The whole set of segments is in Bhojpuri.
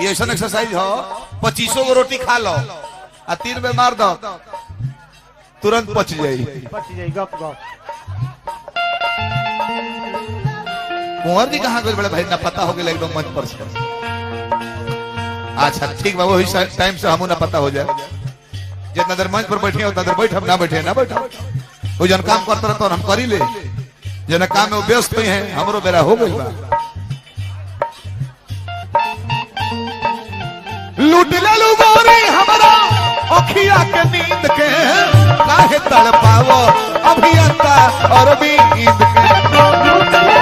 ये ऐसा एक्सरसाइज हो 25 गो रोटी खा लो आ 3 में मार दो तुरंत पच जाई गप गप। कुंवर जी कहाँ गए बड़े भाई ना पता हो गया एकदम मंच पर से। अच्छा ठीक बा वही टाइम से हमू ना पता हो जाए जितना देर मंच पर बैठे उतना देर बैठ हम ना बैठे ना बैठो वो जन काम करते रहते हम करी ले जना काम में व्यस्त है हमरो बेरा हो गई बा लूट ले गोरी हमारा अखिया के नींद के काहे तड़पावो अभियंता और नींद के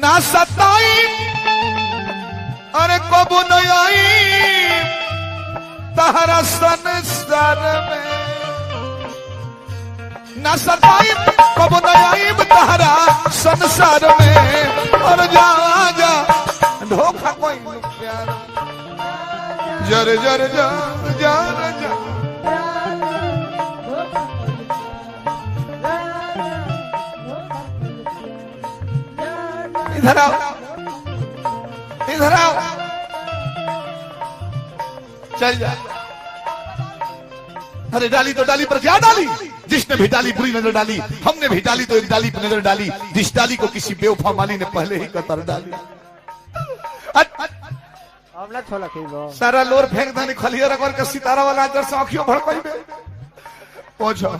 ना सताई अरे कबू नहीं आई तहरा संसार में ना सताई कबू नहीं आई तहरा संसार में और जा जा धोखा कोई प्यार जर जर जा जा जा इधर आओ इधर आओ चल जा। अरे डाली तो डाली पर क्या डाली जिसने भी डाली बुरी नजर डाली हमने भी डाली तो एक डाली पर नजर डाली जिस डाली को किसी बेवफा माली ने पहले ही कतर डाली। सारा लोर फेंक दानी खलिया रगड़ के सितारा वाला अंदर से आंखियों भड़काई में पहुंचो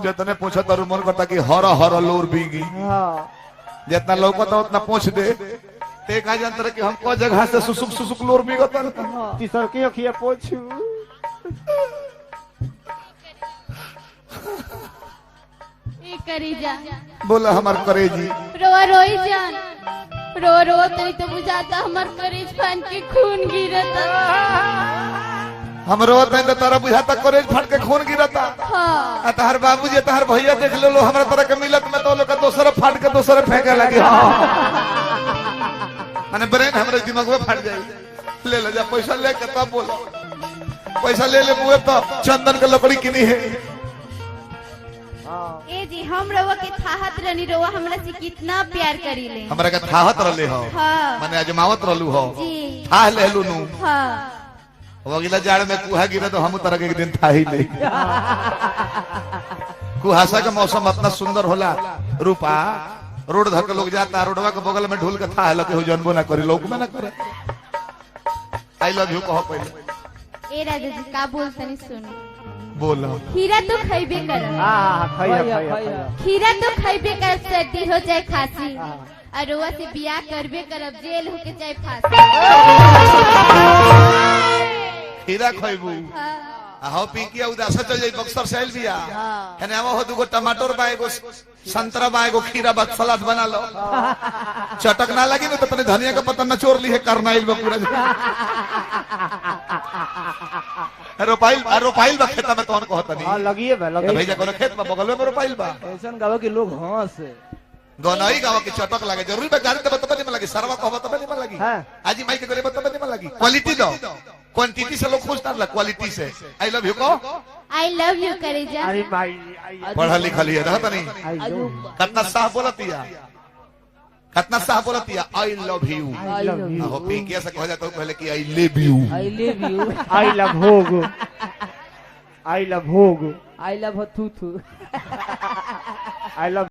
जितने पूछा तारू मन करता कि हरा हरा लोर बीगी जितना लौकता उतना पूछ दे ते कहा जानता रहे कि हम को जगह से सुसुक सुसुक लोर बीगता तीसर की अखिया पोछू करी जा बोला हमार करेजी रोआ रोई जान रो रो तरी तो बुझाता हमार करेज फान के खून गिरता हम रोत हैं तो तारा बुझाता करेज फट के खून गिरता हाँ तहर बाबूजी तहर भैया देख लो लो हमरा तरह के मिलत में तो लोग दूसरा फाट के दूसरे फेंके लगे माने ब्रेन हमरे दिमाग में फट जाई ले ले जा पैसा लेके तब बोलो पैसा ले ले मुए तो चंदन के लकड़ी किनी है। ए जी हम रवा के थाहत रनी रवा हमरा से कितना प्यार करी ले हमरा के थाहत रहले हो हाँ माने अजमावत रहलू हो जी थाह लेलू नु हाँ अगला जाड़ में कुहा गिरे तो हम तरह के एक दिन था ही नहीं कुहासा का मौसम इतना सुंदर होला रूपा रोड धर के लोग जाता रोडवा के बगल में ढूल के था लगे हो जनबो ना करे लोग में ना करे आई लव यू कहो पहले ए राजा जी का बोलतनी सुनो बोलो खीरा तो खइबे करब खीरा तो खइबे कर सर्दी हो जाए खांसी और रोआ से बियाह करबे करब जेल होके जाए फांसी खीरा खइबू हां पिंकिया उदासा चल जाई बक्सर सेल बिया एने आवा हो दुगो टमाटर बा एगो संतरा बा एगो खीरा बा सलाद बना लो चटक ना लगी ना तो अपने धनिया का पत्ता न चोर ली है करनाइल बा पूरा रोपाइल बा खेता में तोन कहत नहीं हां लगिए बा लगिए भैया कोनो खेत में बगल में रोपाइल बा ऐसन गाव के लोग हंस गनई गाव के चटक लागे जरूरी बा गाड़ी तो बतबे नहीं लगी सरवा कहबा तबे नहीं लगी आजी माई के करे बतबे नहीं लगी क्वालिटी दो क्वांटिटी से लोग खुश ना क्वालिटी से आई लव यू को आई लव यू करे जा अरे भाई पढ़ा लिखा लिया रहता नहीं कितना साफ बोलतिया कितना साफ बोलतिया आई लव यू हो पिंकिया से कह जाता हूं पहले कि I live you I love भोग आई लव भोग आई लव थू थू आई लव